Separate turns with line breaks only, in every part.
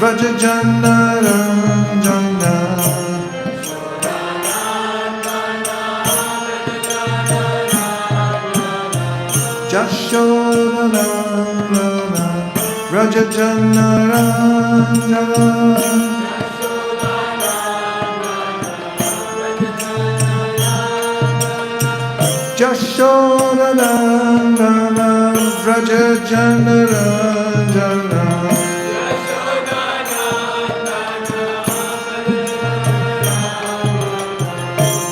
Vrajajanaranja Jashodanandana Vrajajanaranja Jashodanandana Vrajajanaranja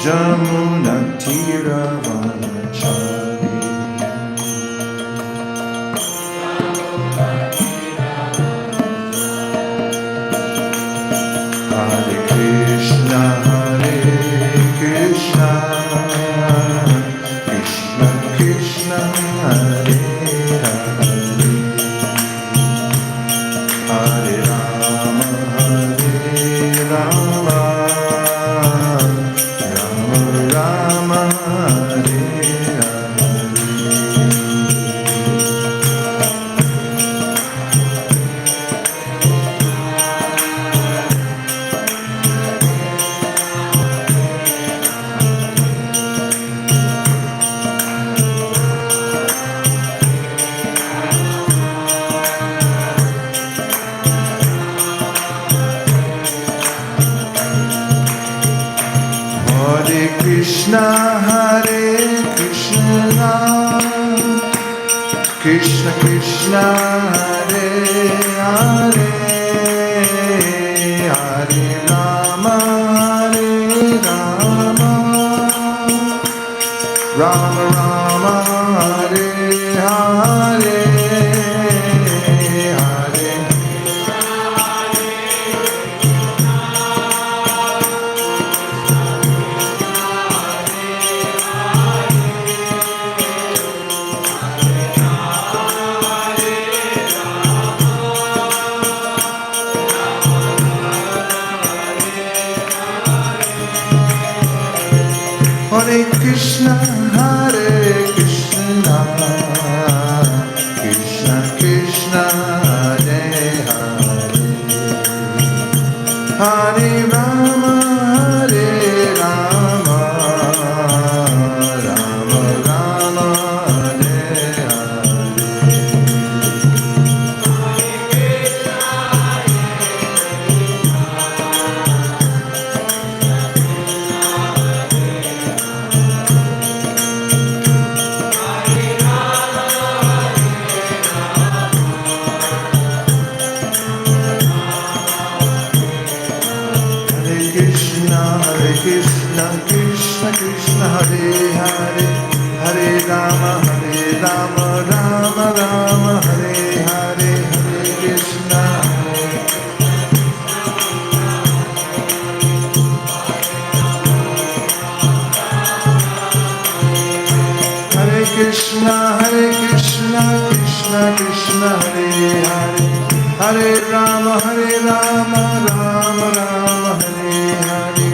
Jamuna Tiravanachari Hare Krishna Krishna Krishna Hare Hare Hare Rama Rama Hare Hare Krishna Hare Krishna Krishna Krishna Hare Hare Hare Rama Rama Rama Hare Hare Hare Krishna Hare Krishna Krishna Krishna Hare Hare Hare Rama Rama Rama Hare Hare Krishna Krishna Krishna Hare Hare Hare Rama Rama Rama Hare Hare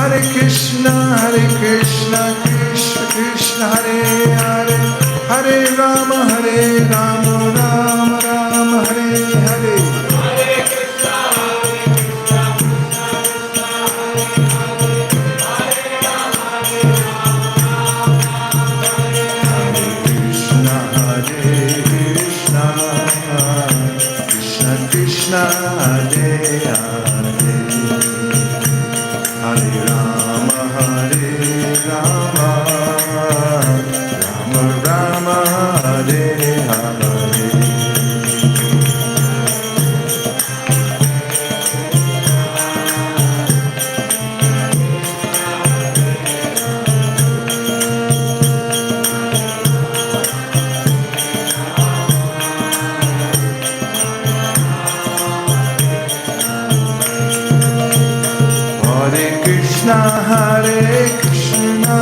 Hare Krishna Hare Krishna Krishna Krishna Hare Hare Hare Rama Rama Hare Hare Krishna Krishna Krishna Hare Hare Hare Rama Rama Hare Hare Hare Krishna Krishna Krishna Hare Hare Hare Rama Rama Rama Hare Hare Krishna Hare Krishna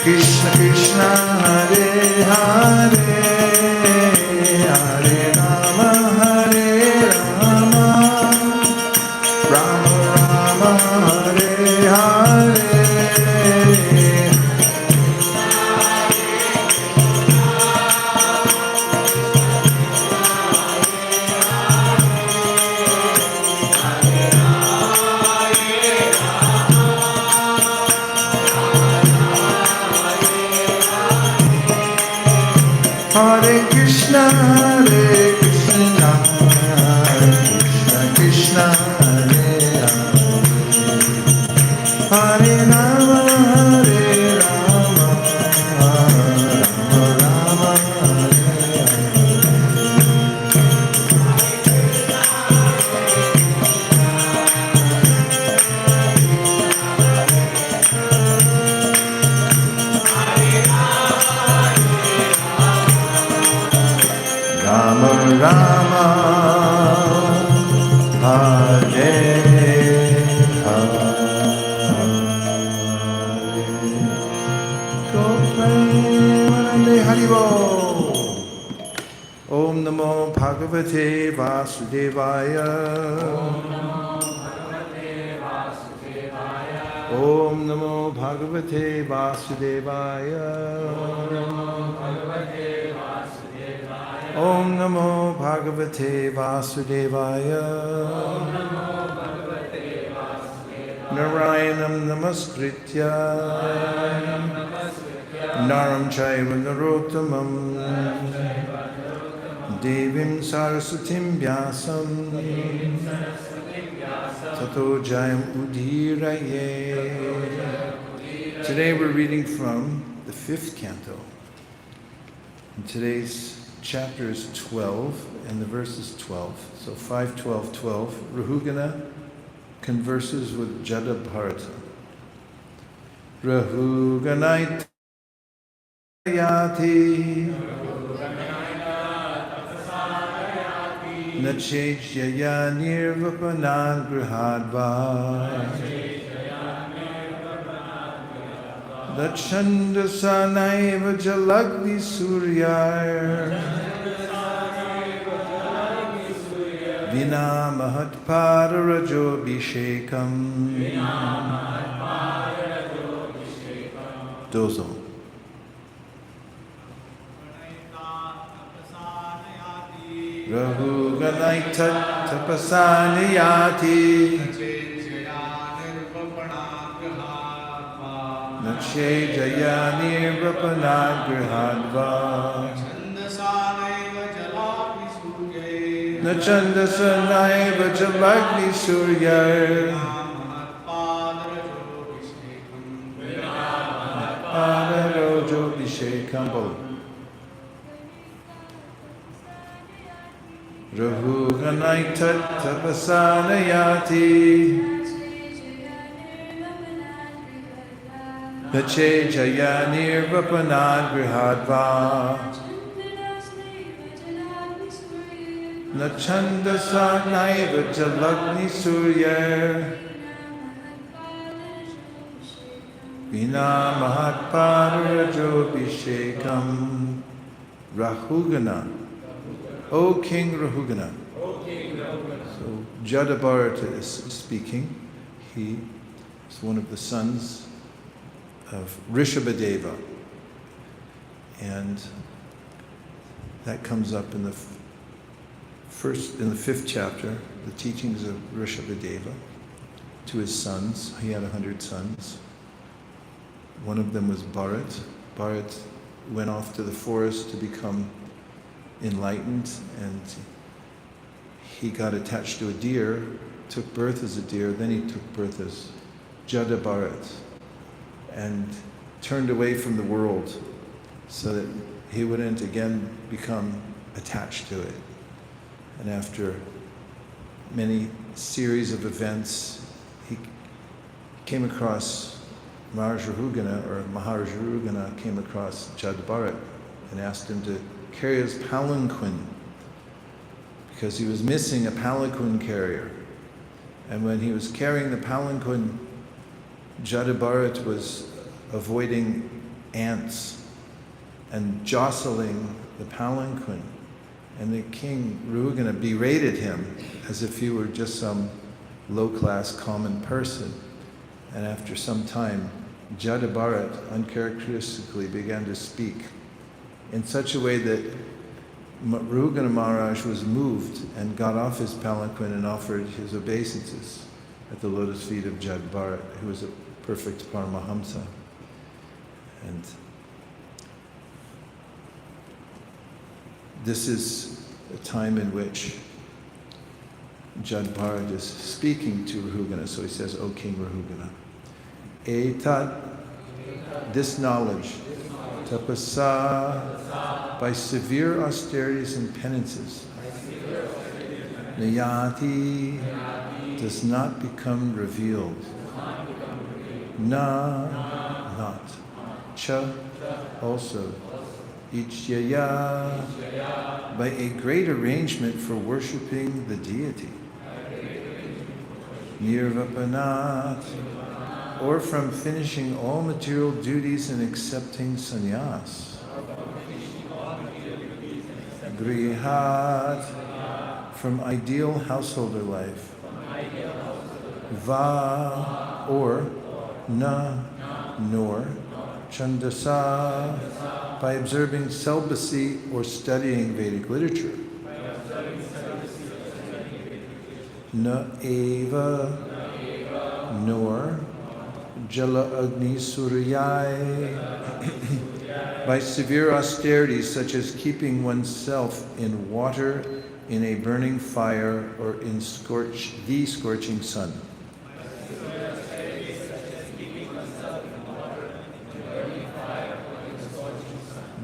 Krishna Krishna Hare Hare Hare Rama Rama Rama Hare Hare Rama Rama, Hare Hare. Gopremanande Haribo. Om Namo Bhagavate Vasudevaya. Om Namo Bhagavate Vasudevaya. Om Namo Bhagavate Vasudevaya. Narayanam Namaskritya Naram Chaiva Narottamam Devim Saraswatim Vyasam Tato Jayam Udiraye. Today we're reading from the 5th canto. And today's chapter is 12 and the verse is 12. So 5, 12, 12. Rahugana converses with Jada Bharata. Rahuganaita yati nachejaya nirvapanagrahadva dachandasanaiva jalagni suryar Vina mahatpada rajobhishekam. Dozo. Rahuganaita tapasanayati Nache jaya nirvapanagrahadva Nachandasanaiva jalagni suryar Padarojobhishekam. Rahuganaita tapasanayati Nache jaya nirvapanagrahadva Nachandasanaiva jalagni suryar Vina mahatpadarajobhishekam. Rahugana. O King Rahugana. So Jada Bharata is speaking. He is one of the sons of Rishabhadeva. And that comes up in the 5th chapter, the teachings of Rishabhadeva to his sons. He had 100 sons. One of them was Bharat. Bharat went off to the forest to become enlightened, and he got attached to a deer, took birth as a deer, then he took birth as Jada Bharat, and turned away from the world so that he wouldn't again become attached to it. And after many series of events, he came across Maharaj Rahugana came across Jada Bharat and asked him to carry his palanquin because he was missing a palanquin carrier. And when he was carrying the palanquin, Jada Bharat was avoiding ants and jostling the palanquin. And the king, Rahugana, berated him as if he were just some low-class common person. And after some time, Jada Bharat uncharacteristically began to speak in such a way that Rahugana Maharaj was moved and got off his palanquin and offered his obeisances at the lotus feet of Jada Bharat, who was a perfect Paramahamsa. And this is a time in which Jada Bharat is speaking to Rahugana. So he says, O King Rahugana, Etat, this knowledge, tapasa, by severe austerities and penances, nayati, does not become revealed, na, not, cha, also, Ichyaya, by a great arrangement for worshipping the deity. Nirvapanat, or from finishing all material duties and accepting sannyas. Grihat, from ideal householder life. Va, or na, nor. Chandasa, by observing celibacy or studying Vedic literature. Na eva, nor. Jala Agni Suryai, by severe austerities such as keeping oneself in water, in a burning fire, or in the scorching sun.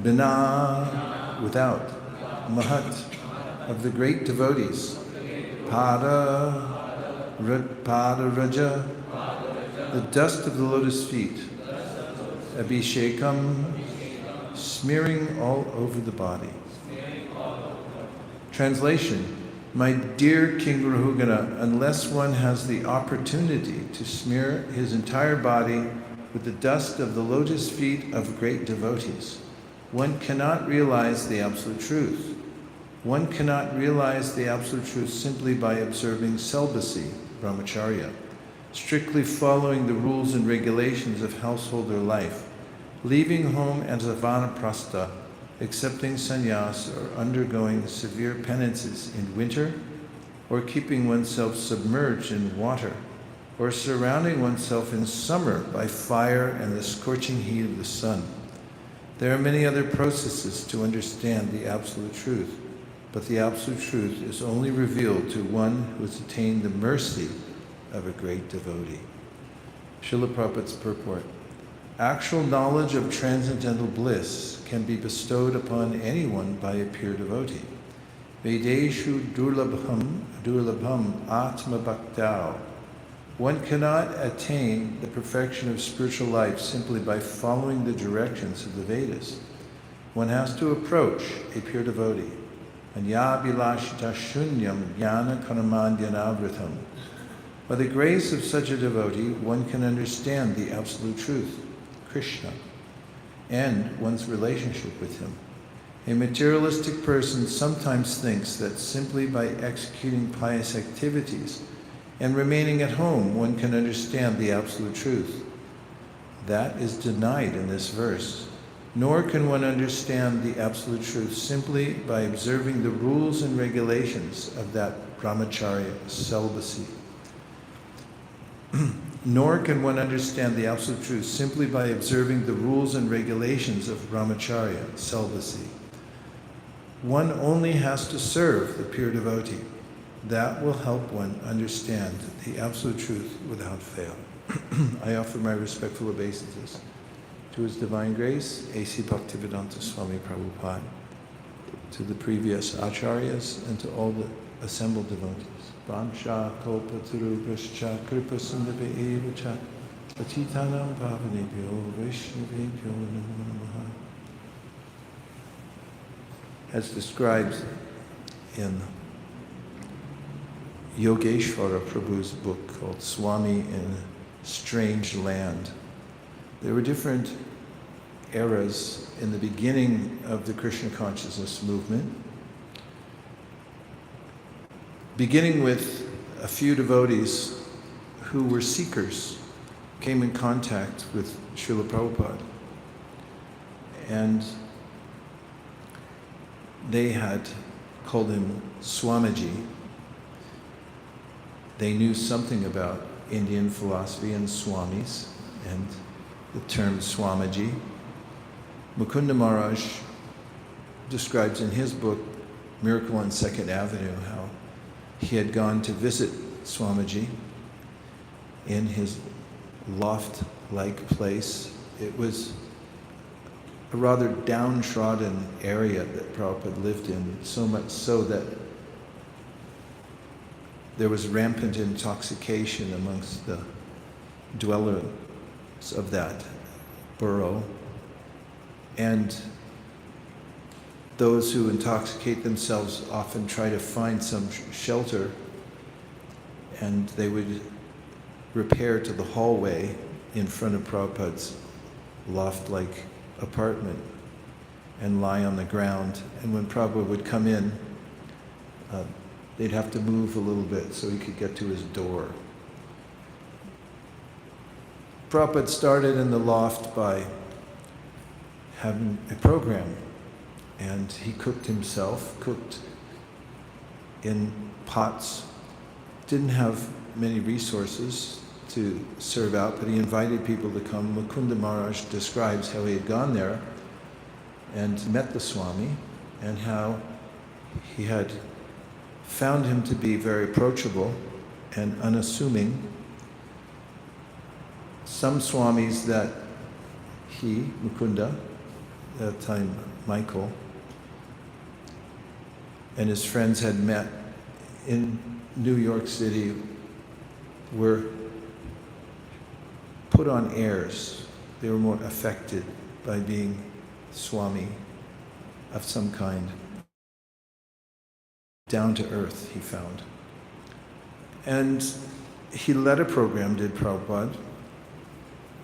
Bina, without. Mahat, of the great devotees. Pada Raja, the dust of the lotus feet. Abhishekam, smearing all over the body. Translation: My dear King Rahugana, unless one has the opportunity to smear his entire body with the dust of the lotus feet of great devotees, one cannot realize the absolute truth. One cannot realize the absolute truth simply by observing celibacy, brahmacharya, strictly following the rules and regulations of householder life, leaving home as a vanaprastha, accepting sannyas, or undergoing severe penances in winter, or keeping oneself submerged in water, or surrounding oneself in summer by fire and the scorching heat of the sun. There are many other processes to understand the absolute truth, but the absolute truth is only revealed to one who has attained the mercy of a great devotee. Srila Prabhupada's purport: actual knowledge of transcendental bliss can be bestowed upon anyone by a pure devotee. Vedeshu durlabham atma bhaktau. One cannot attain the perfection of spiritual life simply by following the directions of the Vedas. One has to approach a pure devotee. Anyabilashita shunyam jnana kanamandyanavritham. By the grace of such a devotee, one can understand the absolute truth, Krishna, and one's relationship with him. A materialistic person sometimes thinks that simply by executing pious activities and remaining at home, one can understand the absolute truth. That is denied in this verse. Nor can one understand the absolute truth simply by observing the rules and regulations of that brahmacharya, celibacy. Nor can one understand the absolute truth simply by observing the rules and regulations of brahmacharya, celibacy. One only has to serve the pure devotee. That will help one understand the absolute truth without fail. I offer my respectful obeisances to His Divine Grace, A.C. Bhaktivedanta Swami Prabhupada, to the previous acharyas, and to all the assembled devotees. Vamsha kalpa tarubhascha kripa sindhave evacha patitanam pavanebhyo vaishnavebhyo namo namaha. As described in Yogeshvara Prabhu's book called Swami in Strange Land, there were different eras in the beginning of the Krishna consciousness movement, beginning with a few devotees who were seekers, came in contact with Srila Prabhupada. And they had called him Swamiji. They knew something about Indian philosophy and Swamis and the term Swamiji. Mukunda Maharaj describes in his book, Miracle on Second Avenue, how he had gone to visit Swamiji in his loft-like place. It was a rather downtrodden area that Prabhupada lived in, so much so that there was rampant intoxication amongst the dwellers of that borough. And those who intoxicate themselves often try to find some shelter, and they would repair to the hallway in front of Prabhupada's loft-like apartment and lie on the ground. And when Prabhupada would come in, they'd have to move a little bit so he could get to his door. Prabhupada started in the loft by having a program, and he cooked himself, cooked in pots, didn't have many resources to serve out, but he invited people to come. Mukunda Maharaj describes how he had gone there and met the Swami, and how he had found him to be very approachable and unassuming. Some Swamis that he, Mukunda, at that time Michael, and his friends had met in New York City were put on airs. They were more affected by being Swami of some kind. Down to earth, he found. And he led a program, did Prabhupada,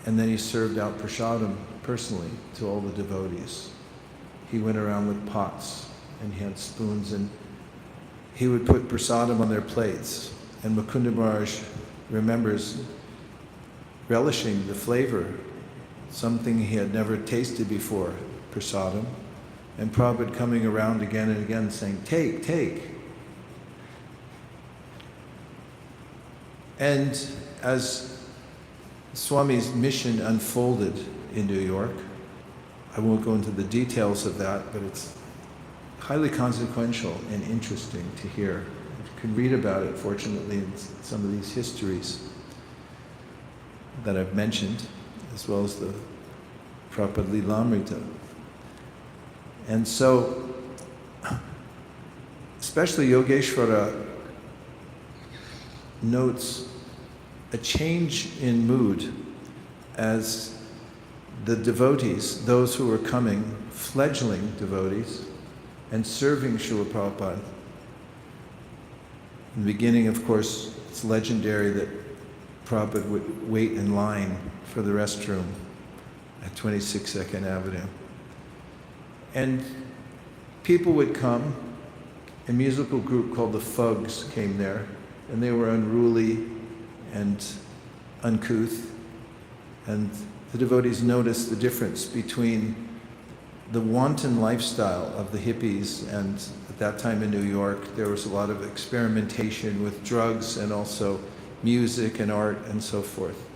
and then he served out prasadam personally to all the devotees. He went around with pots, and he had spoons, and he would put prasadam on their plates. And Mukunda Maharaj remembers relishing the flavor, something he had never tasted before, prasadam, and Prabhupada coming around again and again saying, "Take, take." And as Swami's mission unfolded in New York, I won't go into the details of that, but it's highly consequential and interesting to hear. You can read about it, fortunately, in some of these histories that I've mentioned, as well as the Prabhupada Lilamrita. And so, especially Yogeshwara notes a change in mood as the devotees, those who were coming, fledgling devotees, and serving Srila Prabhupada. In the beginning, of course, it's legendary that Prabhupada would wait in line for the restroom at 26 2nd Avenue. And people would come. A musical group called the Fugs came there, and they were unruly and uncouth. And the devotees noticed the difference between the wanton lifestyle of the hippies, and at that time in New York, there was a lot of experimentation with drugs and also music and art and so forth.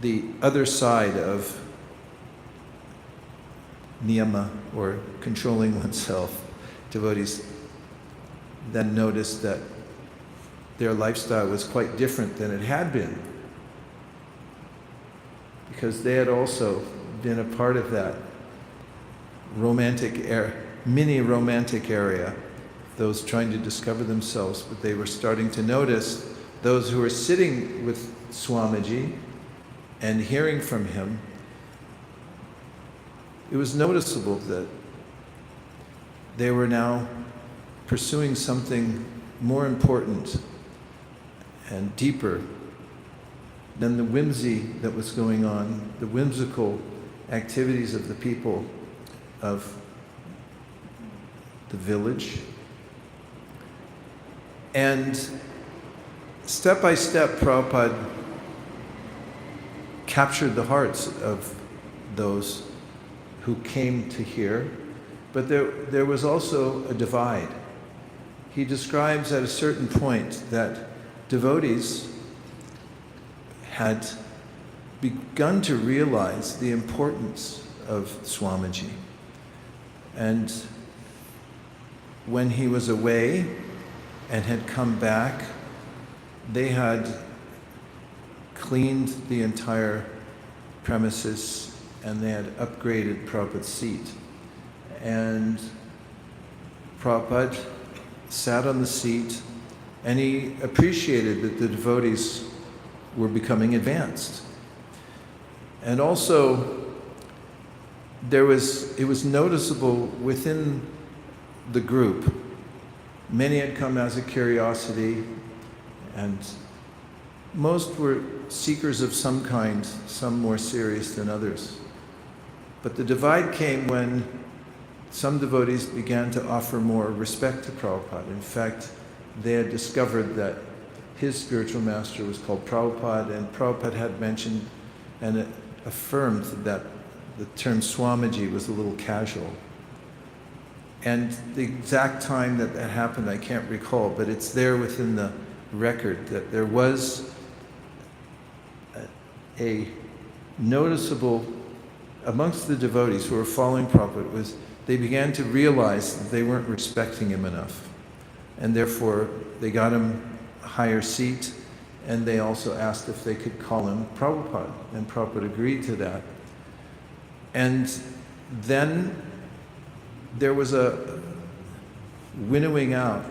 The other side of niyama, or controlling oneself, devotees then noticed that their lifestyle was quite different than it had been, because they had also been a part of that mini romantic area, those trying to discover themselves, but they were starting to notice those who were sitting with Swamiji and hearing from him. It was noticeable that they were now pursuing something more important and deeper than the whimsy that was going on, the whimsical activities of the people of the village. And step by step, Prabhupada captured the hearts of those who came to hear, but there was also a divide. He describes at a certain point that devotees had begun to realize the importance of Swamiji. And when he was away and had come back, they had cleaned the entire premises and they had upgraded Prabhupada's seat. And Prabhupada sat on the seat, and he appreciated that the devotees were becoming advanced. And also, it was noticeable within the group. Many had come as a curiosity, and most were seekers of some kind, some more serious than others. But the divide came when some devotees began to offer more respect to Prabhupada. In fact, they had discovered that his spiritual master was called Prabhupada, and Prabhupada had mentioned and affirmed that the term Swamiji was a little casual. And the exact time that that happened, I can't recall, but it's there within the record that there was a noticeable, amongst the devotees who were following Prabhupada, was they began to realize that they weren't respecting him enough. And therefore, they got him a higher seat, and they also asked if they could call him Prabhupada, and Prabhupada agreed to that. And then there was a winnowing out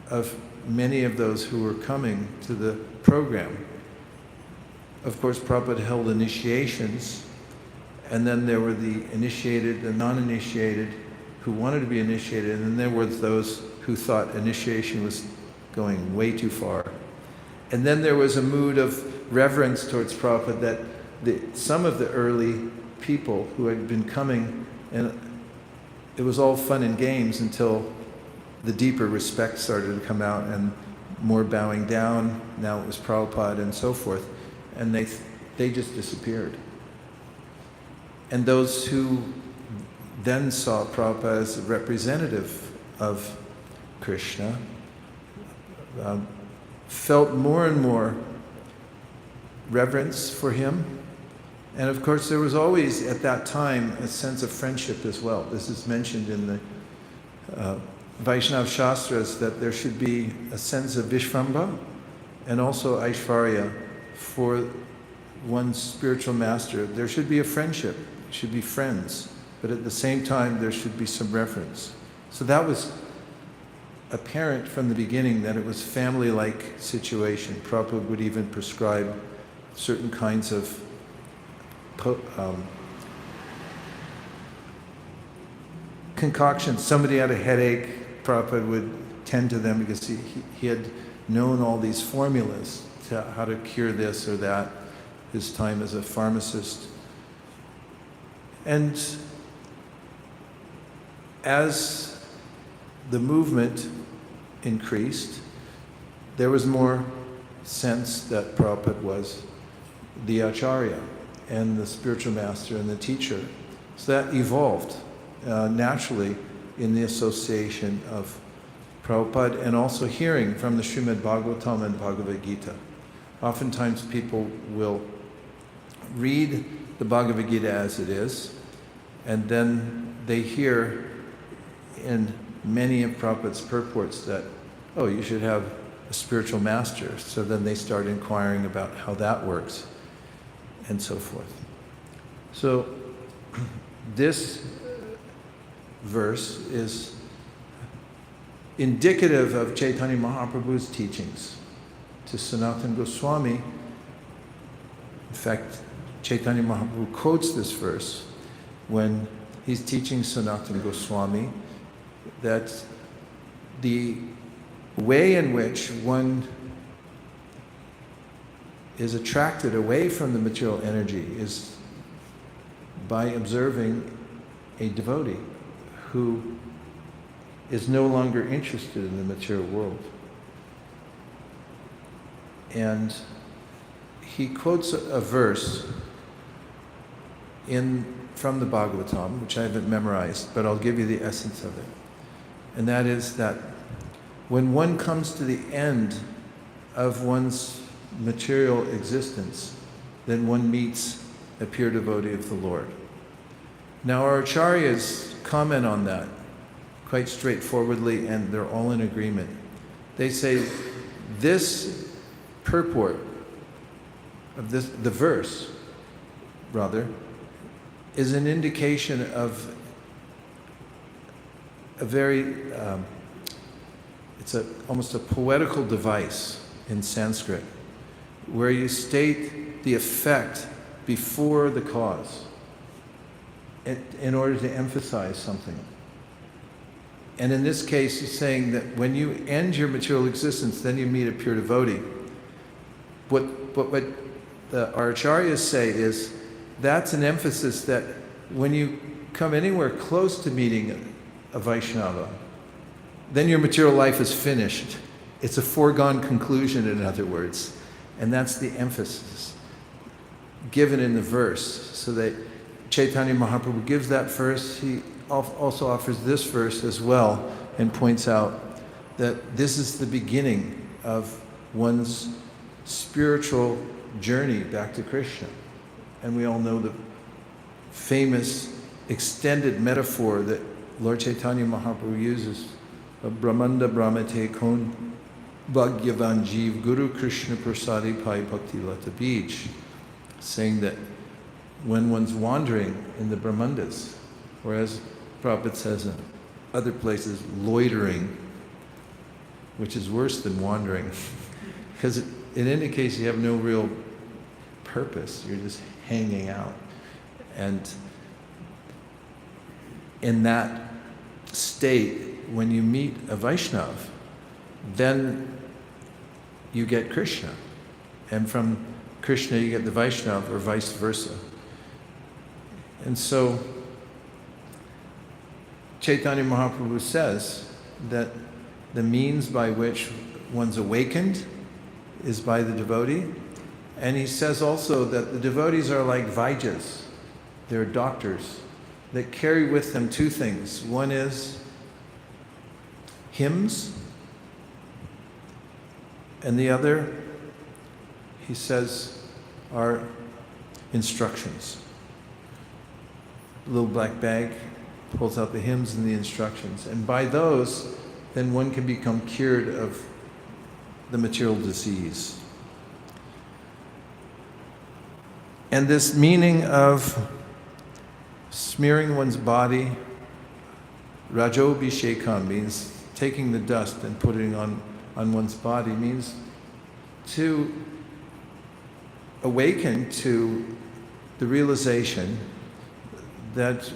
of many of those who were coming to the program. Of course, Prabhupada held initiations, and then there were the initiated, the non-initiated, who wanted to be initiated, and then there were those who thought initiation was going way too far. And then there was a mood of reverence towards Prabhupada that some of the early people who had been coming, and it was all fun and games until the deeper respect started to come out and more bowing down. Now it was Prabhupada and so forth. And they just disappeared. And those who then saw Prabhupada as a representative of Krishna felt more and more reverence for him. And of course, there was always, at that time, a sense of friendship as well. This is mentioned in the Vaishnava Shastras, that there should be a sense of Vishvambha and also Aishvarya for one's spiritual master. There should be a friendship, should be friends, but at the same time, there should be some reverence. So that was apparent from the beginning, that it was family-like situation. Prabhupada would even prescribe certain kinds of concoctions. Somebody had a headache, Prabhupada would tend to them because he had known all these formulas to how to cure this or that, his time as a pharmacist. And as the movement increased, there was more sense that Prabhupada was the Acharya and the spiritual master and the teacher. So that evolved naturally in the association of Prabhupada and also hearing from the Srimad Bhagavatam and Bhagavad Gita. Oftentimes people will read the Bhagavad Gita as it is, and then they hear in many of Prabhupada's purports that, oh, you should have a spiritual master. So then they start inquiring about how that works and so forth. So this verse is indicative of Chaitanya Mahaprabhu's teachings to Sanatana Goswami. In fact, Chaitanya Mahaprabhu quotes this verse when he's teaching Sanatana Goswami that the way in which one is attracted away from the material energy is by observing a devotee who is no longer interested in the material world. And he quotes a verse from the Bhagavatam, which I haven't memorized, but I'll give you the essence of it. And that is that when one comes to the end of one's material existence, then one meets a pure devotee of the Lord. Now our acharyas comment on that quite straightforwardly, and they're all in agreement. They say this purport of the verse, rather, is an indication of a very, it's almost a poetical device in Sanskrit, where you state the effect before the cause. in order to emphasize something. And in this case, he's saying that when you end your material existence, then you meet a pure devotee. What our acharyas say is that's an emphasis that when you come anywhere close to meeting a Vaishnava, then your material life is finished. It's a foregone conclusion, in other words. And that's the emphasis given in the verse. So that Chaitanya Mahaprabhu gives that verse. He also offers this verse as well and points out that this is the beginning of one's spiritual journey back to Krishna. And we all know the famous extended metaphor that Lord Chaitanya Mahaprabhu uses of Brahmanda Brahmate Kon Bhagyavan Jeev Guru Krishna Prasadi Pai Bhakti Lata Beach, saying that when one's wandering in the Brahmandas, whereas Prabhupada says in other places, loitering, which is worse than wandering, because it indicates you have no real purpose, you're just hanging out. And in that state, when you meet a Vaishnava, then you get Krishna. And from Krishna you get the Vaishnava, or vice versa. And so Chaitanya Mahaprabhu says that the means by which one's awakened is by the devotee. And he says also that the devotees are like Vaijas. They're doctors that carry with them two things. One is hymns, and the other, he says, are instructions. A little black bag pulls out the hymns and the instructions. And by those, then one can become cured of the material disease. And this meaning of smearing one's body, Rajobhishekam, means taking the dust and putting on one's body, means to awaken to the realization that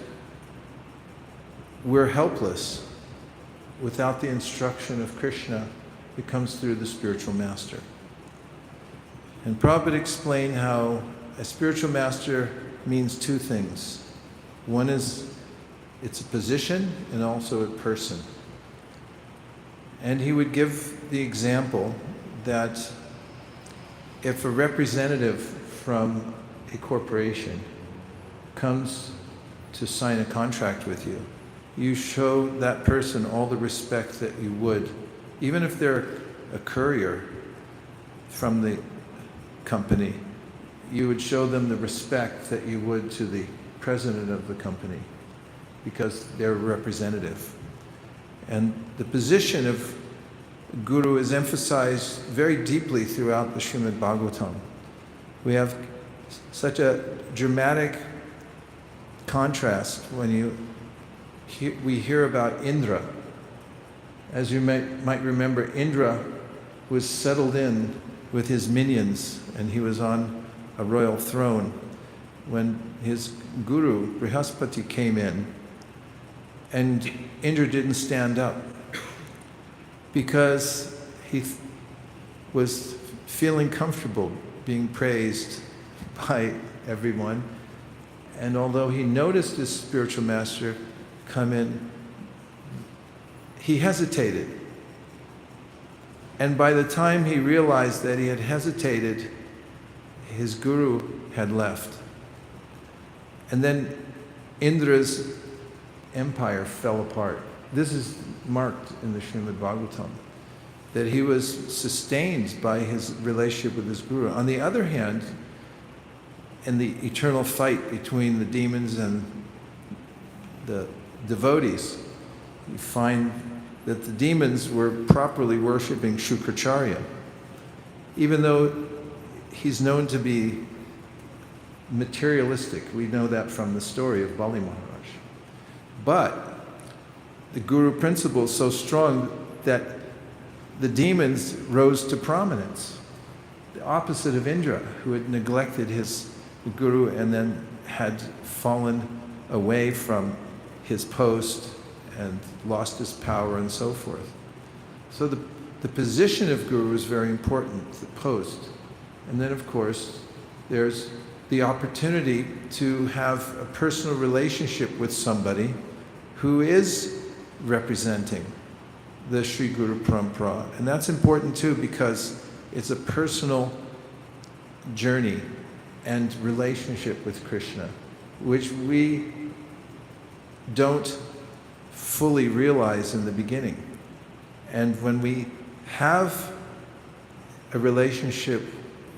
we're helpless without the instruction of Krishna that comes through the spiritual master. And Prabhupada explained how a spiritual master means two things. One is it's a position and also a person. And he would give the example that if a representative from a corporation comes to sign a contract with you, you show that person all the respect that you would, even if they're a courier from the company, you would show them the respect that you would to the president of the company, because they're a representative. And the position of Guru is emphasized very deeply throughout the Srimad Bhagavatam. We have such a dramatic contrast when we hear about Indra. As you might remember, Indra was settled in with his minions, and he was on a royal throne when his guru, Brihaspati, came in, and Indra didn't stand up because he was feeling comfortable being praised by everyone. And although he noticed his spiritual master come in, he hesitated. And by the time he realized that he had hesitated, his guru had left. And then Indra's empire fell apart. This is marked in the Srimad Bhagavatam, that he was sustained by his relationship with his guru. On the other hand, in the eternal fight between the demons and the devotees, you find that the demons were properly worshipping Shukracharya, even though he's known to be materialistic. We know that from the story of Bali Maharaj. But the guru principle is so strong that the demons rose to prominence, the opposite of Indra, who had neglected his guru and then had fallen away from his post and lost his power and so forth. So the position of guru is very important, the post. And then, of course, there's the opportunity to have a personal relationship with somebody who is representing the Sri Guru Parampara. And that's important too, because it's a personal journey and relationship with Krishna, which we don't fully realize in the beginning. And when we have a relationship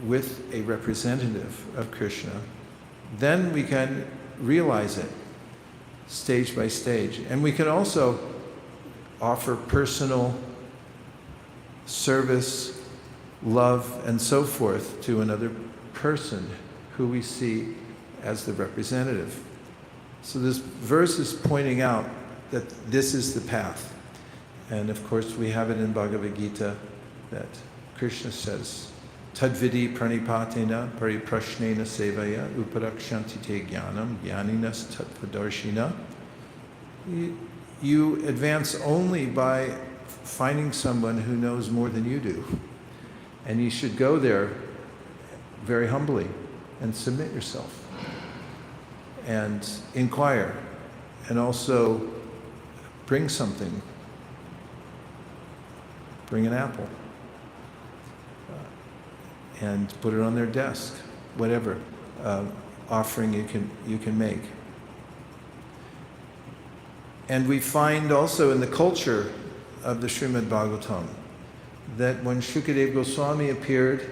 with a representative of Krishna, then we can realize it stage by stage. And we can also offer personal service, love, and so forth to another person who we see as the representative. So this verse is pointing out that this is the path. And of course we have it in Bhagavad Gita that Krishna says, Tadvidi pranipatena pariprashnena sevaya uparakshanti te jnanam jnaninas tattvadarshina. You advance only by finding someone who knows more than you do. And you should go there very humbly and submit yourself and inquire and also bring something. Bring an apple and put it on their desk, whatever offering you can make. And we find also in the culture of the Srimad Bhagavatam that when Shukadeva Goswami appeared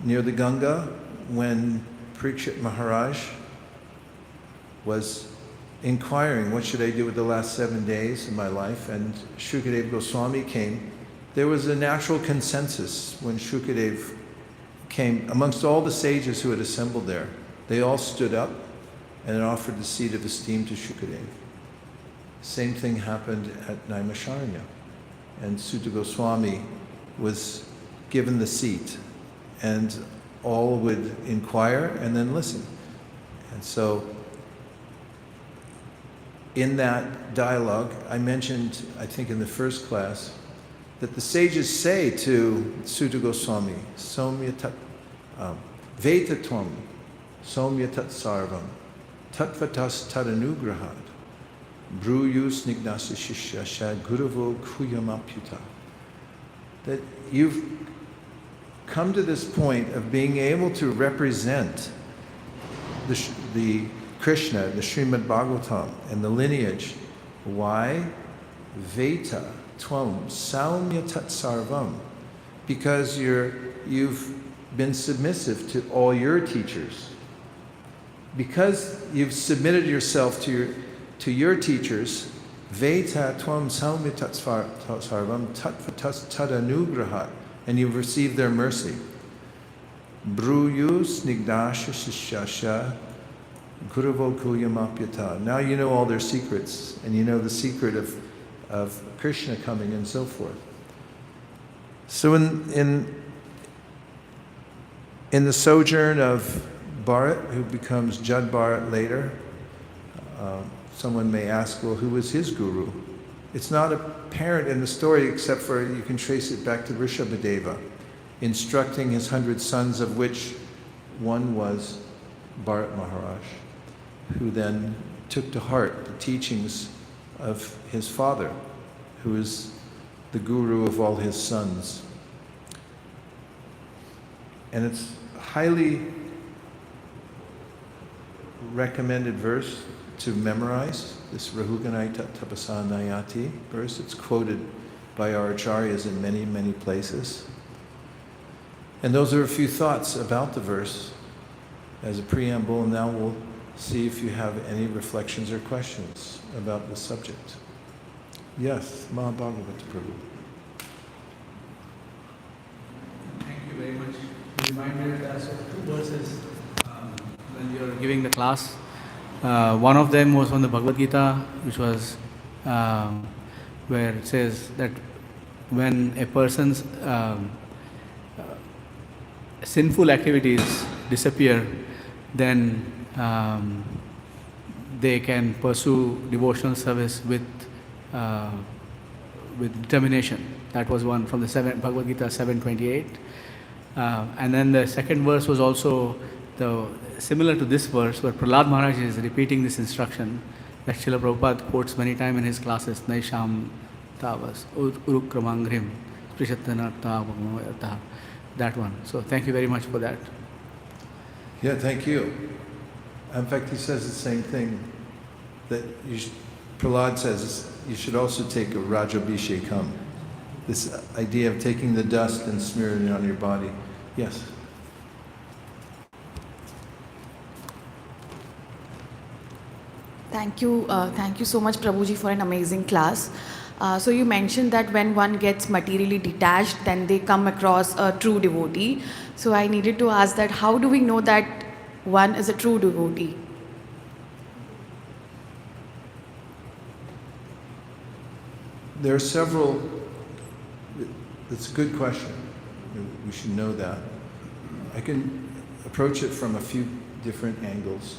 near the Ganga, when Parikshit Maharaj was inquiring, what should I do with the last 7 days of my life? And Shukadeva Goswami came. There was a natural consensus when Shukadeva came, amongst all the sages who had assembled there. They all stood up and offered the seat of esteem to Shukadeva. Same thing happened at Naimisharanya. And Sutta Goswami was given the seat. And all would inquire and then listen. And so in that dialogue, I mentioned, I think in the first class, that the sages say to Sutta Goswami, Somya tat vetatvam, somya tat sarvam, tatvatas tadanugrahad, bruyus nignasa shishya guravo kuyamapyuta. That you've come to this point of being able to represent the Krishna, the Srimad Bhagavatam, and the lineage. Why? Veta tvam saumya tat sarvam. Because you've been submissive to all your teachers. Because you've submitted yourself to your teachers, Veta tvam saumya tat sarvam tatvatas tadanugrahat, and you've received their mercy. Bruyu snigdasha shishasha guravo kuyamapyata. Now you know all their secrets, and you know the secret of Krishna coming and so forth. So in the sojourn of Bharat, who becomes Jada Bharata later, someone may ask, well, who was his guru? It's not apparent in the story, except for you can trace it back to Rishabhadeva, instructing his 100 sons, of which one was Bharat Maharaj, who then took to heart the teachings of his father, who is the guru of all his sons. And it's a highly recommended verse to memorize, this Rahuganaita Tapasa Nayati verse. It's quoted by our acharyas in many, many places. And those are a few thoughts about the verse as a preamble, and now we'll see if you have any reflections or questions about the subject. Yes, Mahabhagavata Prabhu.
Thank you very much. You reminded us of two verses when you were giving the class. One of them was from the Bhagavad Gita, which was where it says that when a person's sinful activities disappear, then they can pursue devotional service with determination. That was one from the Bhagavad Gita 7:28. And then the second verse was also similar to this verse, where Prahlad Maharaj is repeating this instruction that Srila Prabhupada quotes many times in his classes, Naisham Tavas Urukramangrim Sprishatanartha. That one. So thank you very much for that.
Yeah, thank you. In fact, he says the same thing that Prahlad says you should also take a Rajabhishekam. This idea of taking the dust and smearing it on your body. Yes?
Thank you so much, Prabhuji, for an amazing class. So you mentioned that when one gets materially detached, then they come across a true devotee. So I needed to ask that how do we know that one is a true devotee?
There are several. It's a good question. We should know that. I can approach it from a few different angles.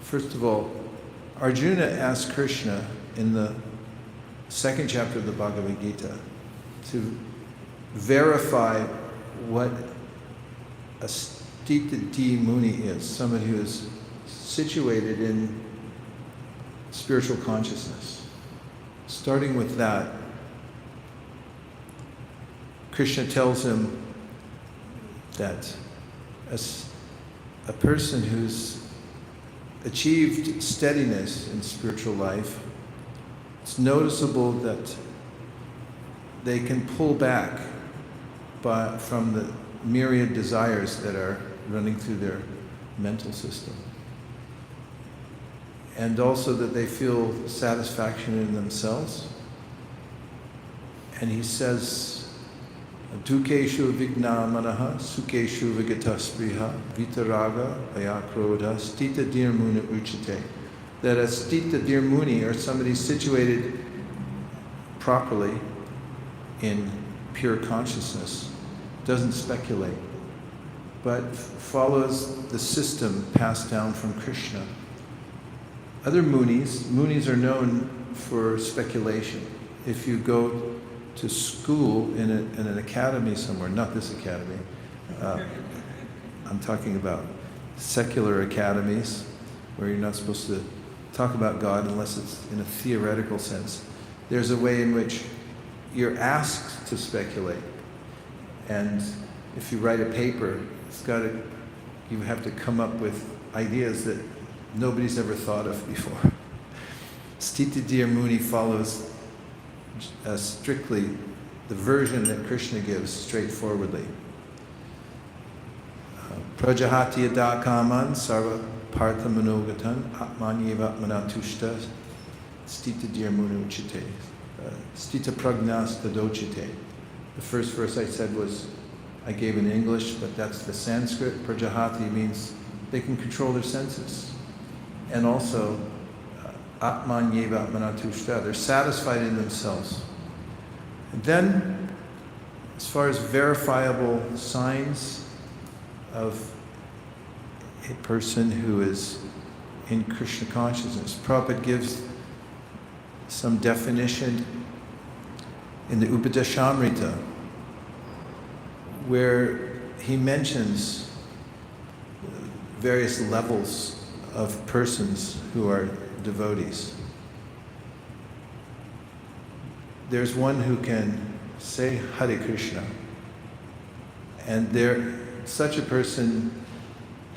First of all, Arjuna asked Krishna in the second chapter of the Bhagavad Gita to verify what a Stita Muni is, somebody who is situated in spiritual consciousness. Starting with that, Krishna tells him that as a person who's achieved steadiness in spiritual life, it's noticeable that they can pull back from the myriad desires that are running through their mental system. And also that they feel satisfaction in themselves. And he says, Dukeshu vigna manaha, sukeshu vigataspriha, vitaraga, ayakrodha, stita dirmuna uchite. That a stita dirmuni, or somebody situated properly in pure consciousness, doesn't speculate, but follows the system passed down from Krishna. Other munis are known for speculation. If you go to school in an academy somewhere, not this academy, I'm talking about secular academies where you're not supposed to talk about God unless it's in a theoretical sense. There's a way in which you're asked to speculate. And if you write a paper, you have to come up with ideas that nobody's ever thought of before. Stita Dir Muni follows strictly the version that Krishna gives straightforwardly. Prajahati yada kaman sarva partha manogatan atmanyeva manatushta stita Dir Muni uchite stita pragnas tadochite. The first verse I said I gave in English, but that's the Sanskrit. Prajahati means they can control their senses. And also, Atmanyeva Manatushta, they're satisfied in themselves. And then, as far as verifiable signs of a person who is in Krishna consciousness, Prabhupada gives some definition in the Upadeshamrita, where he mentions various levels of persons who are devotees. There's one who can say Hare Krishna, and such a person,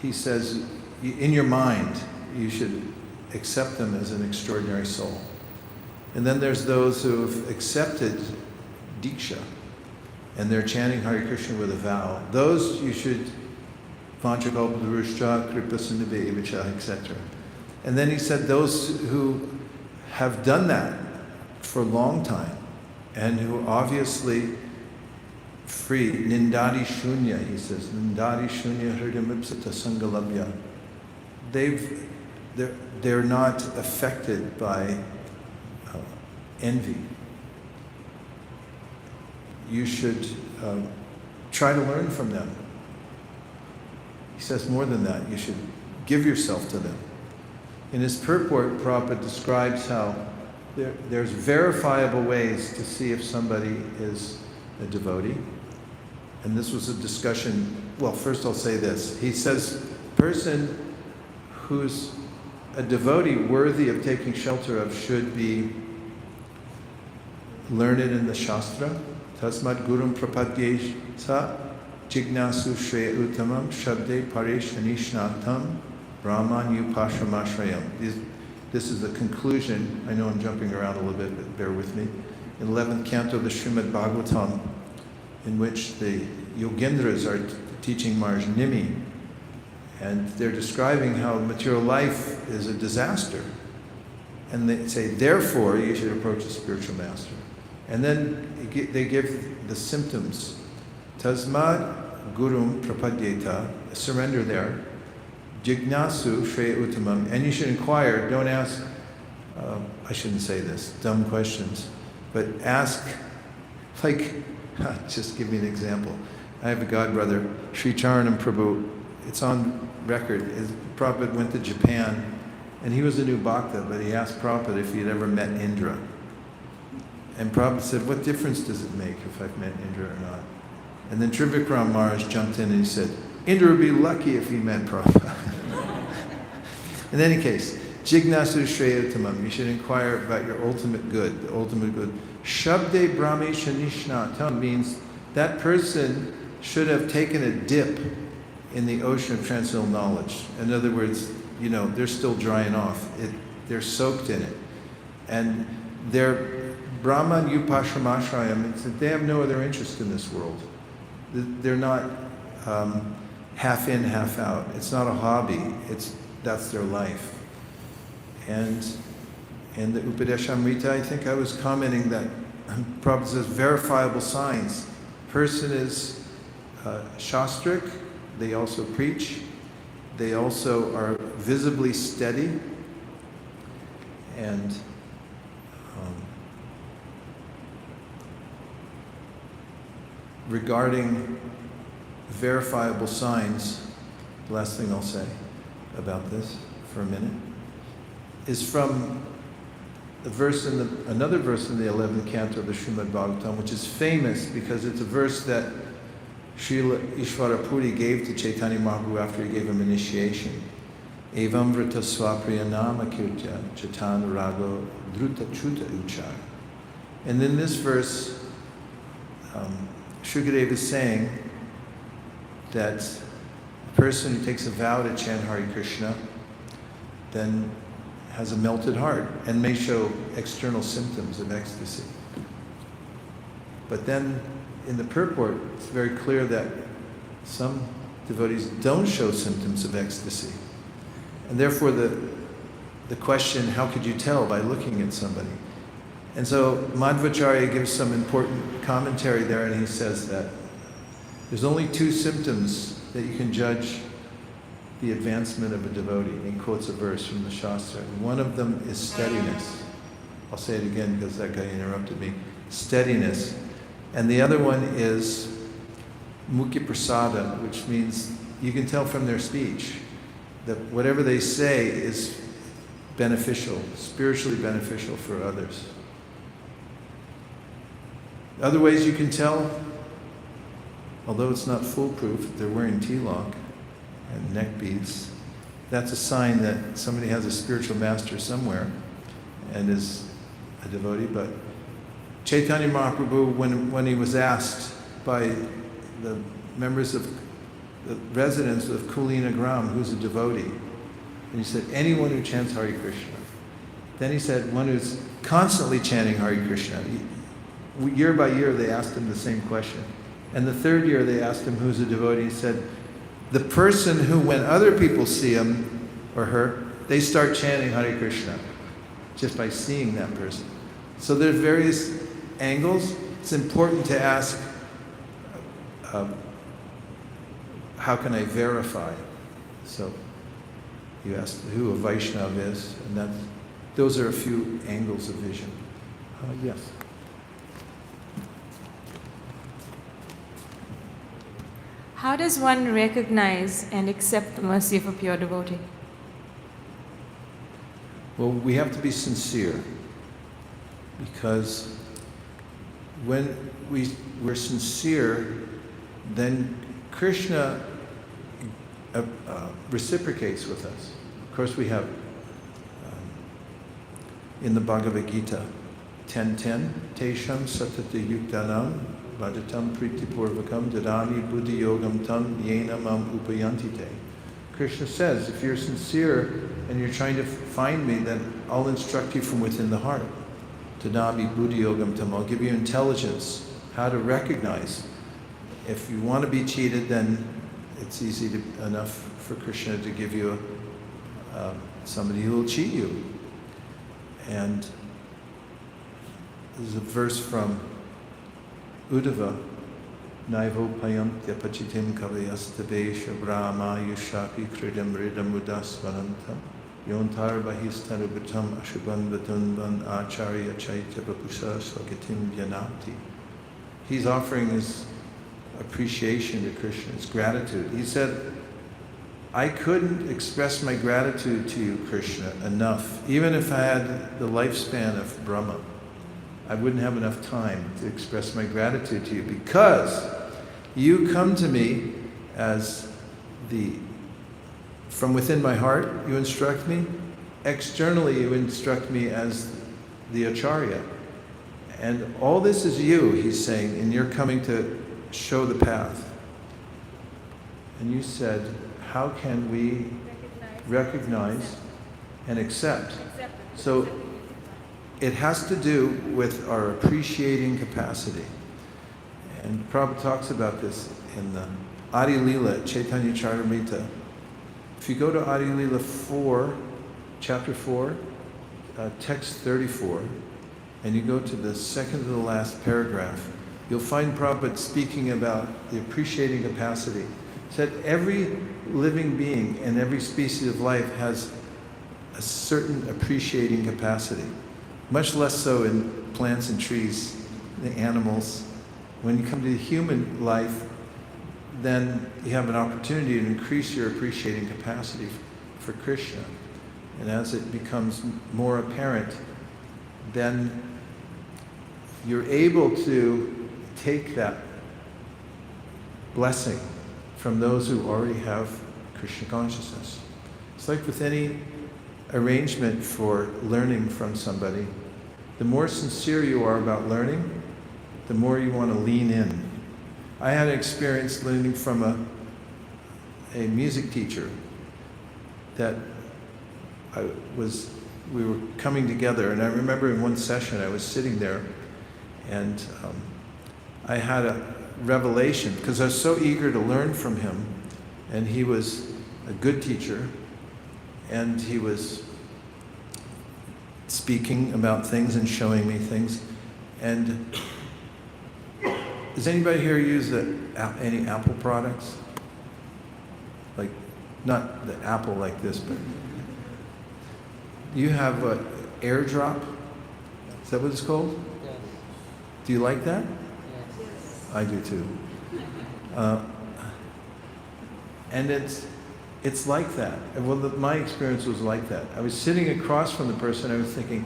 he says, in your mind, you should accept them as an extraordinary soul. And then there's those who have accepted Diksha, and they're chanting Hare Krishna with a vow. Those you should Vanchakalpataruscha, Kripasindavevicha, etc. And then he said those who have done that for a long time and who obviously free, Nindadi Shunya, he says, Nindadi Shunya Hridamipsata Sangalabhya. They're not affected by envy. You should try to learn from them. He says more than that, you should give yourself to them. In his purport, Prabhupada describes how there's verifiable ways to see if somebody is a devotee. And this was a discussion, well, first I'll say this. He says, person who's a devotee worthy of taking shelter of should be learned in the Shastra. Tasmat gurum prapadye sa jignasu shreya uttamam shabde paresh anishnatam brahman upashamashrayam. This is the conclusion. I know I'm jumping around a little bit, but bear with me. In 11th canto of the Srimad Bhagavatam, in which the Yogendras are teaching Maharaj Nimi, and they're describing how material life is a disaster. And they say, therefore, you should approach a spiritual master. And then they give the symptoms. Tasmad gurum prapadyeta, surrender there. Jignasu shreya uttamam, and you should inquire, don't ask, I shouldn't say this, dumb questions, but ask, like, just give me an example. I have a godbrother, Sri Charanam Prabhu, it's on record, his Prabhupada went to Japan, and he was a new bhakta, but he asked Prabhupada if he had ever met Indra. And Prabhupada said, what difference does it make if I've met Indra or not? And then Trivikram Maharaj jumped in and he said, Indra would be lucky if he met Prabhupada. In any case, Jignasu Shreya Tamam, you should inquire about your ultimate good, the ultimate good. Shabde Brahme Shanishnatam means that person should have taken a dip in the ocean of transcendental knowledge. In other words, they're still drying off. They're soaked in it. And they're Brahman Upashamashrayam means that they have no other interest in this world. They're not half in, half out. It's not a hobby. That's their life. And in the Upadeshamrita, I think I was commenting that Prabhupada says verifiable signs. Person is shastric. They also preach. They also are visibly steady. And regarding verifiable signs, the last thing I'll say about this for a minute is from another verse in the 11th canto of the Srimad Bhagavatam, which is famous because it's a verse that Srila Ishvara Puri gave to Chaitanya Mahaprabhu after he gave him initiation. Evam vrita swapriya nama kirtya chaitanya rago druta chuta uchar. And in this verse, Shukadeva is saying that a person who takes a vow to chant Hare Krishna then has a melted heart and may show external symptoms of ecstasy. But then in the purport, it's very clear that some devotees don't show symptoms of ecstasy. And therefore the question, how could you tell? By looking at somebody. And so Madhvacharya gives some important commentary there, and he says that there's only two symptoms that you can judge the advancement of a devotee. And he quotes a verse from the Shastra. One of them is steadiness. I'll say it again because that guy interrupted me. Steadiness. And the other one is mukhi prasada, which means you can tell from their speech that whatever they say is beneficial, spiritually beneficial for others. Other ways you can tell, although it's not foolproof, they're wearing tilak and neck beads. That's a sign that somebody has a spiritual master somewhere and is a devotee. But Chaitanya Mahaprabhu, when he was asked by the members of the residents of Kulina Gram, who's a devotee, and he said, anyone who chants Hare Krishna. Then he said, one who's constantly chanting Hare Krishna. Year by year, they asked him the same question. And the third year, they asked him who's a devotee. He said, the person who, when other people see him or her, they start chanting Hare Krishna just by seeing that person. So there's various angles. It's important to ask, how can I verify? So you asked who a Vaishnava is, and those are a few angles of vision. Yes.
How does one recognize and accept the mercy of a pure devotee?
Well, we have to be sincere, because when we're sincere, then Krishna reciprocates with us. Of course, we have in the Bhagavad Gita 10:10, Tesham satata yuktanam bhajatam pritipurvakam dadami buddhi yogam tam yena mam upayantite. Krishna says, if you're sincere and you're trying to find me, then I'll instruct you from within the heart. Tadami buddhi yogam tam, I'll give you intelligence, how to recognize. If you want to be cheated, then it's easy enough for Krishna to give you somebody who will cheat you. And there's a verse from Uddhava, Naivo payantya pachitim kavayastabesha brahma yushapi kridam ridam udasvanantam yontar bahistarubatam ashubhan vadunvan acharya chaitya bapusa swagatim yanati. He's offering his appreciation to Krishna, his gratitude. He said, I couldn't express my gratitude to you, Krishna, enough. Even if I had the lifespan of Brahma, I wouldn't have enough time to express my gratitude to you, because you come to me as from within my heart, you instruct me. Externally, you instruct me as the Acharya. And all this is you, he's saying, and you're coming to show the path. And you said, how can we recognize and accept? So it has to do with our appreciating capacity. And Prabhupada talks about this in the Adi Lila, Chaitanya Charitamrita. If you go to Adi Lila 4, chapter 4, text 34, and you go to the second to the last paragraph, you'll find Prabhupada speaking about the appreciating capacity. He said every living being and every species of life has a certain appreciating capacity. Much less so in plants and trees, the animals. When you come to the human life, then you have an opportunity to increase your appreciating capacity for Krishna. And as it becomes more apparent, then you're able to take that blessing from those who already have Krishna consciousness. It's like with any arrangement for learning from somebody, the more sincere you are about learning, the more you want to lean in. I had an experience learning from a music teacher that we were coming together, and I remember in one session I was sitting there and I had a revelation because I was so eager to learn from him, and he was a good teacher, and he was speaking about things and showing me things. And does anybody here use any Apple products? Like, not the Apple like this, but you have AirDrop? Is that what it's called?
Yes.
Do you like that?
Yes.
I do too. And it's like that. Well, my experience was like that. I was sitting across from the person, I was thinking,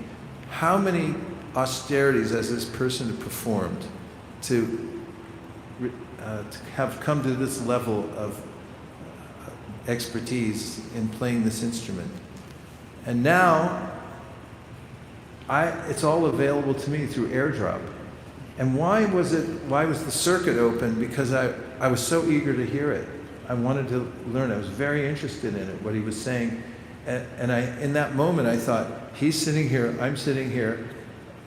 how many austerities has this person performed to have come to this level of expertise in playing this instrument? And now, it's all available to me through AirDrop. And why was the circuit open? Because I was so eager to hear it. I wanted to learn. I was very interested in it, what he was saying. And in that moment, I thought, he's sitting here, I'm sitting here.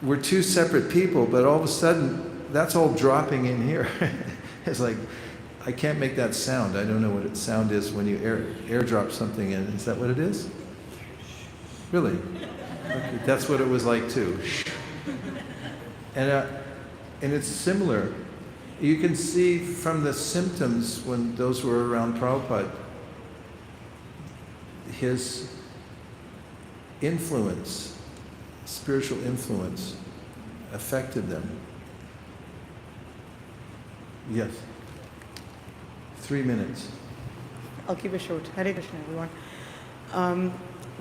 We're two separate people, but all of a sudden, that's all dropping in here. It's like, I can't make that sound. I don't know what its sound is when you AirDrop something in. Is that what it is? Really? Okay, that's what it was like too. And it's similar. You can see from the symptoms when those who were around Prabhupada, his influence, spiritual influence, affected them. Yes. 3 minutes.
I'll keep it short. Hare Krishna, everyone.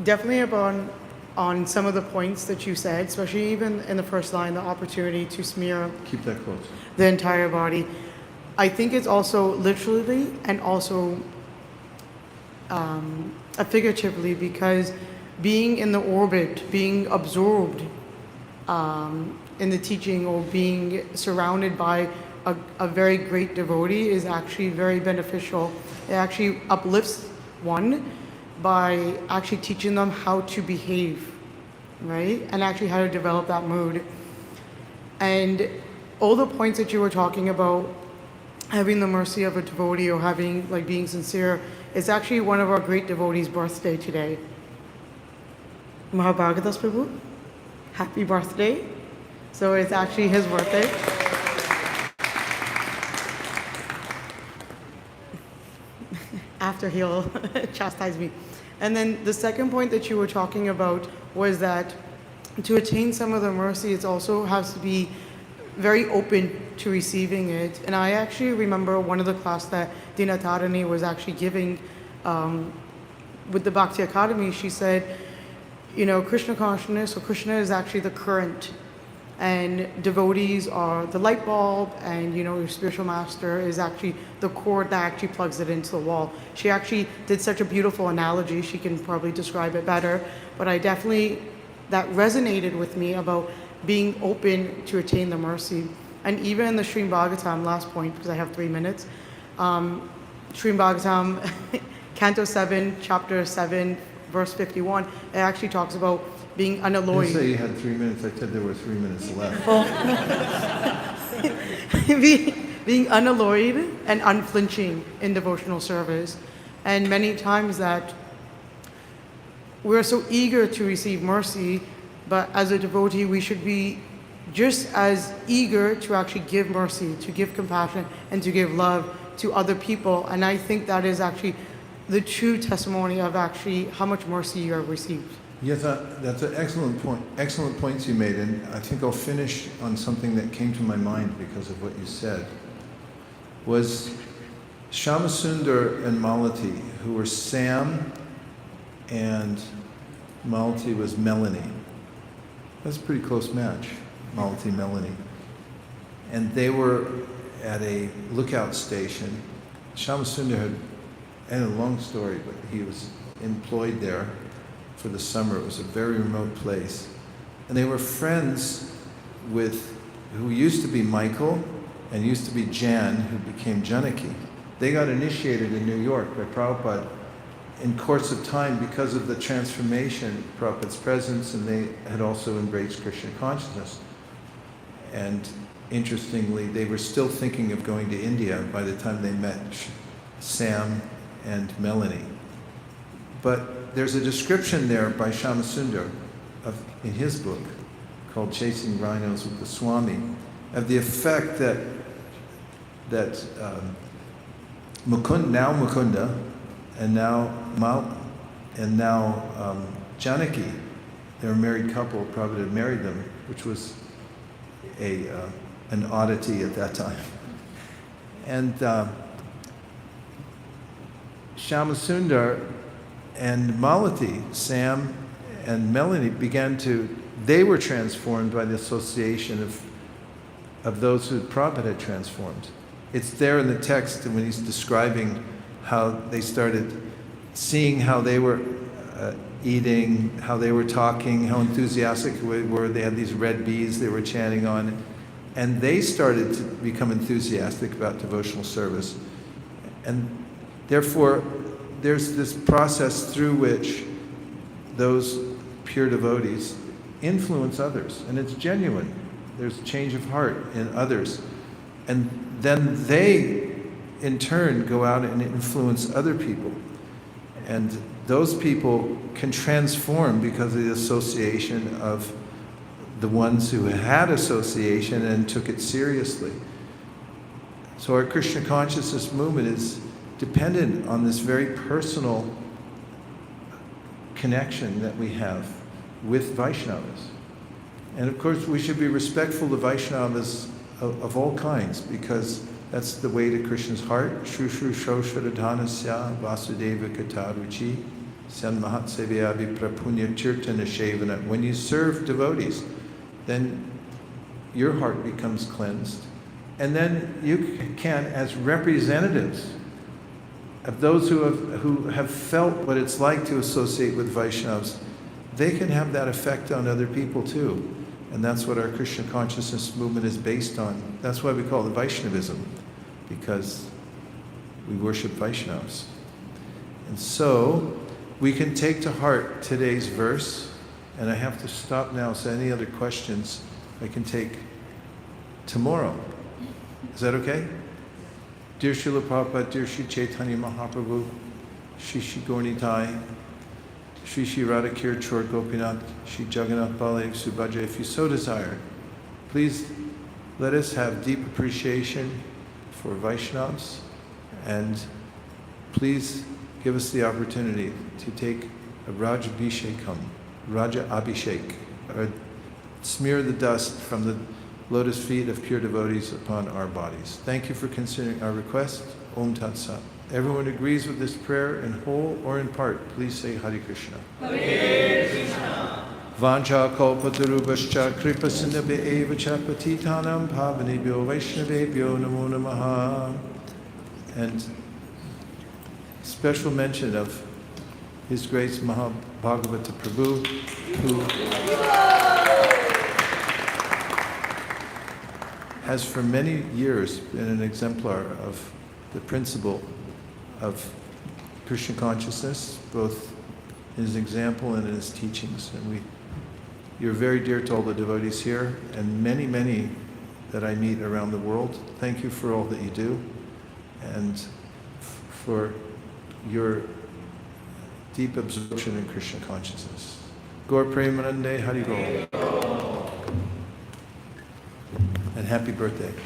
Definitely upon on some of the points that you said, especially even in the first line, the opportunity to smear
Keep that close.
the entire body. I think it's also literally and also figuratively, because being in the orbit, being absorbed in the teaching, or being surrounded by a very great devotee is actually very beneficial. It actually uplifts one by actually teaching them how to behave, right? And actually how to develop that mood. And all the points that you were talking about, having the mercy of a devotee or having, like, being sincere, it's actually one of our great devotees' birthday today. Mahabharagadas Prabhu, happy birthday. So it's actually his birthday. After he'll chastise me. And then the second point that you were talking about was that to attain some of the mercy, it also has to be very open to receiving it. And I actually remember one of the class that Dina Tarani was actually giving with the Bhakti Academy. She said, you know, Krishna consciousness, or Krishna is actually the current, and devotees are the light bulb, and, you know, your spiritual master is actually the cord that actually plugs it into the wall. She actually did such a beautiful analogy. She can probably describe it better, but I definitely, that resonated with me about being open to attain the mercy. And even in the Srimad Bhagavatam, last point, because I have 3 minutes, Srimad Bhagavatam, Canto 7, Chapter 7, verse 51, it actually talks about being unalloyed.
You say you had 3 minutes. I said there were 3 minutes left.
Being unalloyed and unflinching in devotional service. And many times that we're so eager to receive mercy, but as a devotee, we should be just as eager to actually give mercy, to give compassion, and to give love to other people. And I think that is actually the true testimony of actually how much mercy you have received.
Yes, that's an excellent point. Excellent points you made, and I think I'll finish on something that came to my mind because of what you said. Was Shyamasundar and Malati, who were Sam, and Malati was Melanie. That's a pretty close match, Malati, Melanie. And they were at a lookout station. Shyamasundar had, and a long story, but he was employed there for the summer. It was a very remote place. And they were friends with, who used to be Michael and used to be Jan, who became Janaki. They got initiated in New York by Prabhupada in course of time because of the transformation, Prabhupada's presence, and they had also embraced Krishna consciousness. And interestingly, they were still thinking of going to India by the time they met Sam and Melanie. But there's a description there by Shyamasundar in his book called Chasing Rhinos with the Swami of the effect that Mukunda and now Janaki, they were a married couple, Prabhupada had married them, which was an oddity at that time. And Shyamasundar and Malati, Sam and Melanie, they were transformed by the association of those who Prabhupada had transformed. It's there in the text when he's describing how they started seeing how they were eating, how they were talking, how enthusiastic they were. They had these red bees they were chanting on. And they started to become enthusiastic about devotional service. And therefore, there's this process through which those pure devotees influence others, and it's genuine. There's a change of heart in others. And then they, in turn, go out and influence other people. And those people can transform because of the association of the ones who had association and took it seriously. So our Krishna consciousness movement is dependent on this very personal connection that we have with Vaishnavas. And of course, we should be respectful to Vaishnavas of all kinds, because that's the way to Krishna's heart. Shru Shru Shro Shradhanasya Vasudeva Kataruchi. San Mahatsevyabi Prapunya Kirtan Shevana. When you serve devotees, then your heart becomes cleansed. And then you can, as representatives of those who have felt what it's like to associate with Vaishnavas, they can have that effect on other people too. And that's what our Krishna consciousness movement is based on. That's why we call it Vaishnavism, because we worship Vaishnavas. And so we can take to heart today's verse, and I have to stop now, so any other questions I can take tomorrow. Is that okay? Dear Srila Prabhupada, dear Sri Chaitanya Mahaprabhu, Shri Shri Gaurnitai, Shri Shri Radhakir Chor Gopinath, Shri Jagannath Baladev Subhadra, if you so desire, please let us have deep appreciation for Vaishnavas, and please give us the opportunity to take a Raja Abhishek, or smear the dust from the lotus feet of pure devotees upon our bodies. Thank you for considering our request. Om Tat Sat. Everyone agrees with this prayer in whole or in part. Please say Hare Krishna. Hare Krishna. Vancha kalpatarubhascha kripa sindhave eva cha patitanam pavanebhyo vaishnavebhyo namo namaha. And special mention of His Grace Mahabhagavata Prabhu, who has for many years been an exemplar of the principle of Krishna consciousness, both in his example and in his teachings. And you're very dear to all the devotees here, and many, many that I meet around the world. Thank you for all that you do, and for your deep absorption in Krishna consciousness. Gaur Premanande Hari Gaur. And happy birthday.